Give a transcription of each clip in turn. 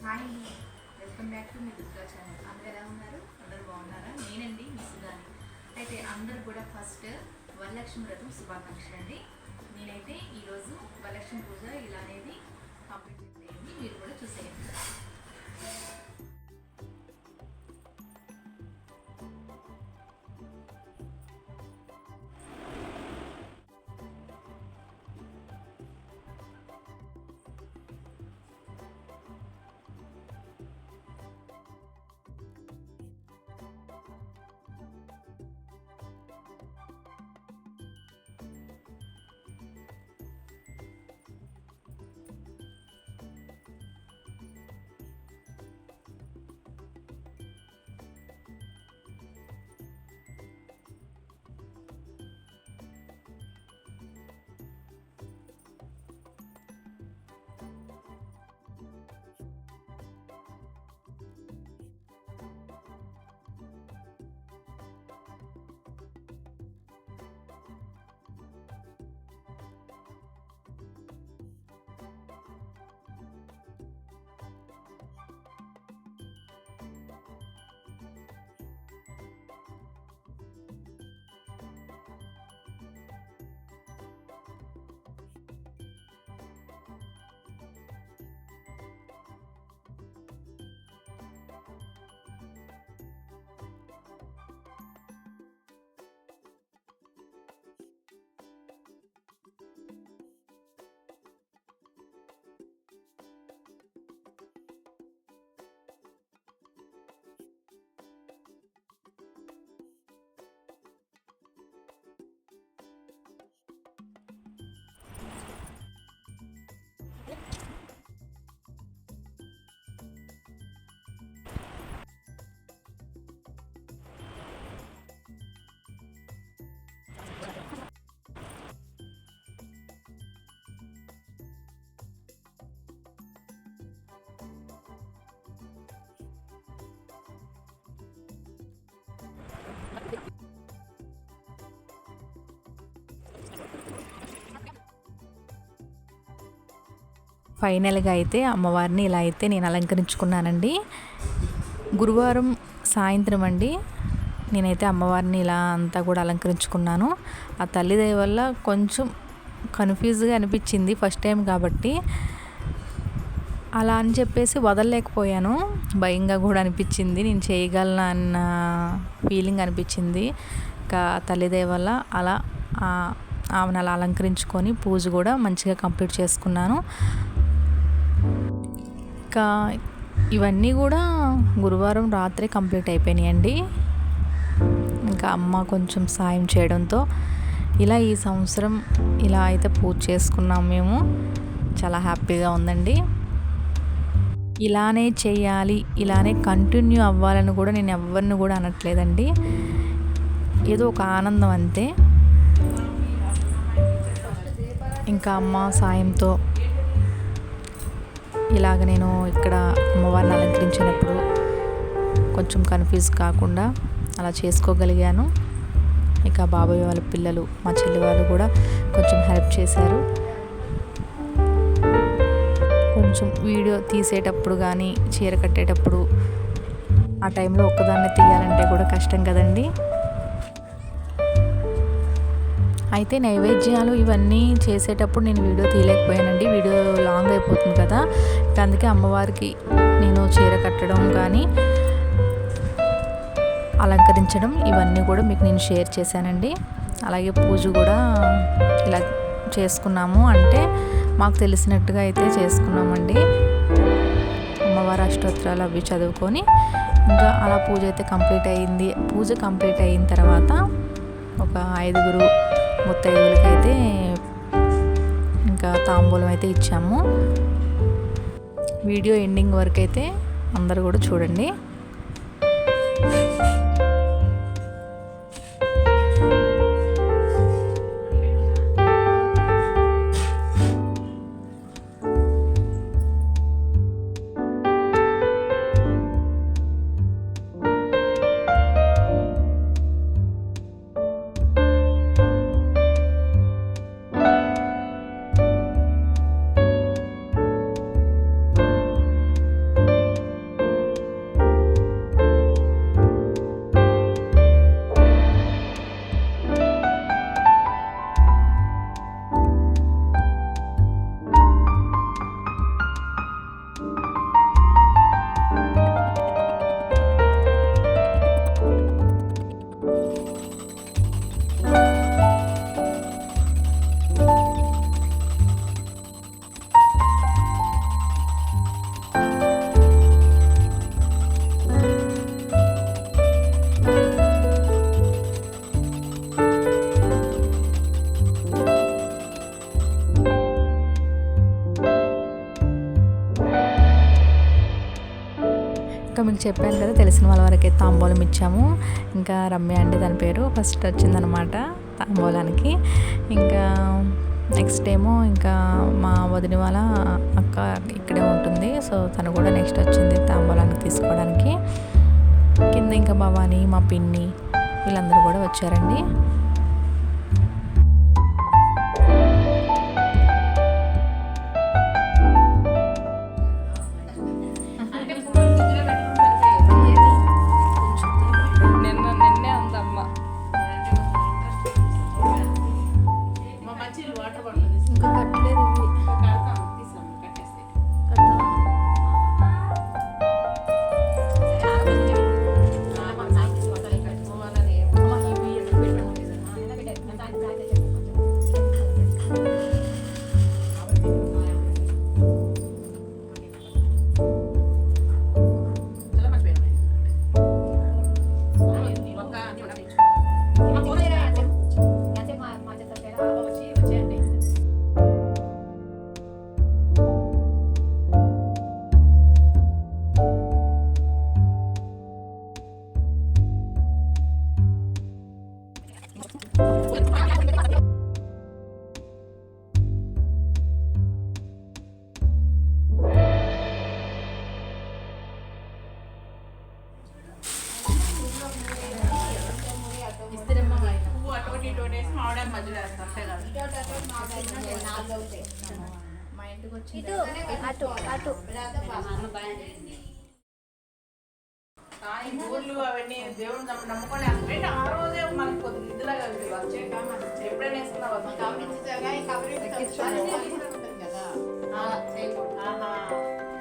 Hi అండి, welcome back to me Durga channel. అందరూ ఎలా ఉన్నారు? అందరూ బాగున్నారా? నేనండి మీ సుధాని. అయితే అందరూ కూడా ఫస్ట్ వరలక్ష్మి వ్రతం శుభాకాంక్షలు అండి. నేనైతే ఈరోజు వరలక్ష్మి పూజ ఇలా అనేది కంప్లీట్ చేసేయండి, మీరు కూడా చూసేయండి. ఫైనల్గా అయితే అమ్మవారిని ఇలా అయితే నేను అలంకరించుకున్నానండి. గురువారం సాయంత్రం అండి నేనైతే అమ్మవారిని ఇలా అంతా కూడా అలంకరించుకున్నాను. ఆ తల్లి దయ వల్ల కొంచెం కన్ఫ్యూజ్గా అనిపించింది ఫస్ట్ టైం కాబట్టి, అలా అని చెప్పేసి వదలలేకపోయాను. భయంగా కూడా అనిపించింది, నేను చేయగలను అన్న ఫీలింగ్ అనిపించింది. ఇంకా తల్లి దయ వల్ల అలా ఆమెను అలా అలంకరించుకొని పూజ కూడా మంచిగా కంప్లీట్ చేసుకున్నాను. ఇంకా ఇవన్నీ కూడా గురువారం రాత్రి కంప్లీట్ అయిపోయినాయండి. ఇంకా అమ్మ కొంచెం సాయం చేయడంతో ఇలా ఈ సంవత్సరం ఇలా అయితే పూజ చేసుకున్నాం మేము. చాలా హ్యాపీగా ఉందండి. ఇలానే చేయాలి, ఇలానే కంటిన్యూ అవ్వాలని కూడా నేను ఎవరిని కూడా అనట్లేదండి. ఏదో ఒక ఆనందం అంతే. ఇంకా అమ్మ సాయంతో ఇలాగ నేను ఇక్కడ అమ్మవారిని అలంకరించినప్పుడు కొంచెం కన్ఫ్యూజ్ కాకుండా అలా చేసుకోగలిగాను. ఇక బాబాయ్ వాళ్ళ పిల్లలు, మా చెల్లి వాళ్ళు కూడా కొంచెం హెల్ప్ చేశారు. కొంచెం వీడియో తీసేటప్పుడు కానీ చీర కట్టేటప్పుడు ఆ టైంలో ఒక్కదాన్ని తీయాలంటే కూడా కష్టం కదండి. అయితే నైవేద్యాలు ఇవన్నీ చేసేటప్పుడు నేను వీడియో తీయలేకపోయానండి, వీడియో లాంగ్ అయిపోతుంది కదా. అందుకే అమ్మవారికి నేను చీర కట్టడం కానీ అలంకరించడం ఇవన్నీ కూడా మీకు నేను షేర్ చేశానండి. అలాగే పూజ కూడా ఇలా చేసుకున్నాము, అంటే మాకు తెలిసినట్టుగా అయితే చేసుకున్నామండి. అమ్మవారి అష్టోత్తరాలు అవి చదువుకొని ఇంకా అలా పూజ అయితే కంప్లీట్ అయింది. పూజ కంప్లీట్ అయిన తర్వాత ఒక 5 ముత్తైదువులకైతే ఇంకా తాంబూలం అయితే ఇచ్చాము. వీడియో ఎండింగ్ వరకు అయితే అందరూ కూడా చూడండి. ఇంకా మీకు చెప్పాను కదా, తెలిసిన వాళ్ళ వరకే తాంబూలం ఇచ్చాము. ఇంకా రమ్య అంటే దాని పేరు ఫస్ట్ వచ్చిందనమాట తాంబూలానికి. ఇంకా నెక్స్ట్ ఏమో ఇంకా మా వదిన వాళ్ళ అక్క ఇక్కడే ఉంటుంది, సో తను కూడా నెక్స్ట్ వచ్చింది తాంబూలానికి తీసుకోవడానికి. కింద ఇంకా భవాని, మా పిన్ని వీళ్ళందరూ కూడా వచ్చారండి. మా ఇంటికి వచ్చి ఊర్లు అవన్నీ దేవుడు నమ్ముకొని హస్బెండ్ ఆ రోజే మనకు కొద్దిగా నిధులా కలిసి వచ్చే ఎప్పుడైనా వేసుకున్నావు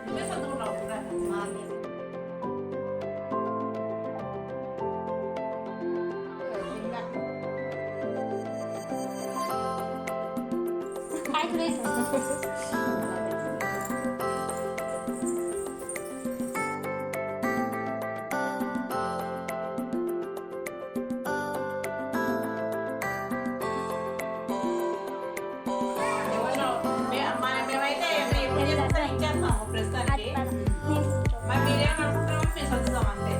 నువ్వే చదువుకున్నావు మేమైతే ఎప్పుడు చేస్తాం ఇంకేస్తాము ప్రస్తుతానికి. మరి మీరేం అనుకుంటామో మేము చదువుతాం అంతే.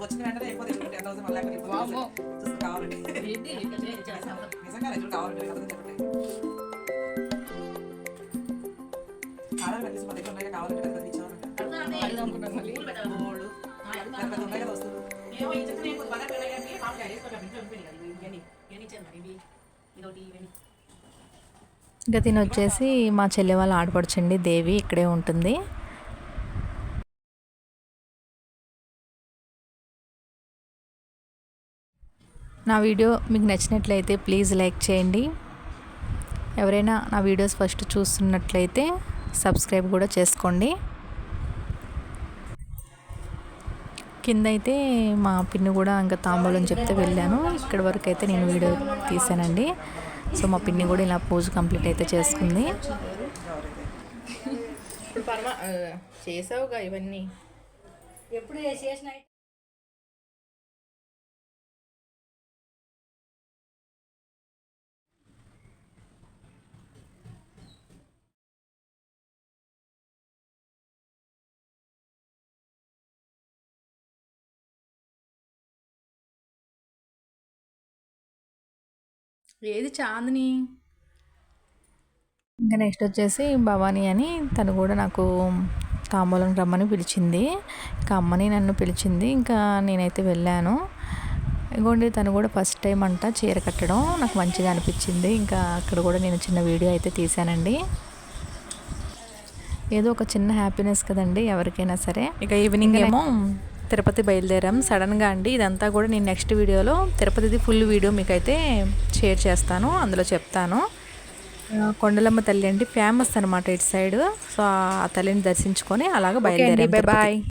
వచ్చిన వెంటనే అయిపోతే 10,000 మళ్ళీ కావాలంటే నిజంగా రైతులు కావాలంటే చెప్పండి. ఆడలు కలిసి మా దగ్గర ఉన్నాయి కావాలంటే పెద్ద ఇచ్చేవాళ్ళు ఉన్నాయి కదా వస్తుంది. ఏమో ఈ చెట్టు నేను బాగా పెళ్ళి మామూలుగా వేసుకోవాలి ఇంట్లో ఉండిపోయింది కదా ఇవన్నీ ఇచ్చాను మరి ఇవి ఇదొకటి ఇవన్నీ ఇంకా తిని వచ్చేసి మా చెల్లి వాళ్ళ ఆడపడుచండి దేవి ఇక్కడే ఉంటుంది. నా వీడియో మీకు నచ్చినట్లయితే ప్లీజ్ లైక్ చేయండి. ఎవరైనా నా వీడియోస్ ఫస్ట్ చూస్తున్నట్లయితే సబ్స్క్రైబ్ కూడా చేసుకోండి. కింద అయితే మా పిన్ని కూడా ఇంకా తాంబూలం చెప్తే వెళ్ళాను. ఇక్కడి వరకు అయితే నేను వీడియో తీసానండి. సో మా పిన్ని కూడా ఇలా పూజ కంప్లీట్ అయితే చేసుకుంది. ఇప్పుడు చేసావుగా ఇవన్నీ ఎప్పుడు చేసిన ఏది చాందిని ఇంకా నెక్స్ట్ వచ్చేసి భవానీ అని తను కూడా నాకు తాంబూలం రమ్మని పిలిచింది. ఇంకా అమ్మని నన్ను పిలిచింది. ఇంకా నేనైతే వెళ్ళాను. ఇంకోండి తను కూడా ఫస్ట్ టైం అంట చీర కట్టడం నాకు మంచిగా అనిపించింది. ఇంకా అక్కడ కూడా నేను చిన్న వీడియో అయితే తీసానండి. ఏదో ఒక చిన్న హ్యాపీనెస్ కదండి ఎవరికైనా సరే. ఇక ఈవినింగ్ ఏమో తిరుపతి బయలుదేరాం సడన్గా అండి. ఇదంతా కూడా నేను నెక్స్ట్ వీడియోలో తిరుపతిది ఫుల్ వీడియో మీకైతే షేర్ చేస్తాను, అందులో చెప్తాను. కొండలమ్మ తల్లి అండి ఫేమస్ అనమాట ఇటు సైడ్. సో ఆ తల్లిని దర్శించుకొని అలాగ బయలుదేరాం. బాయ్.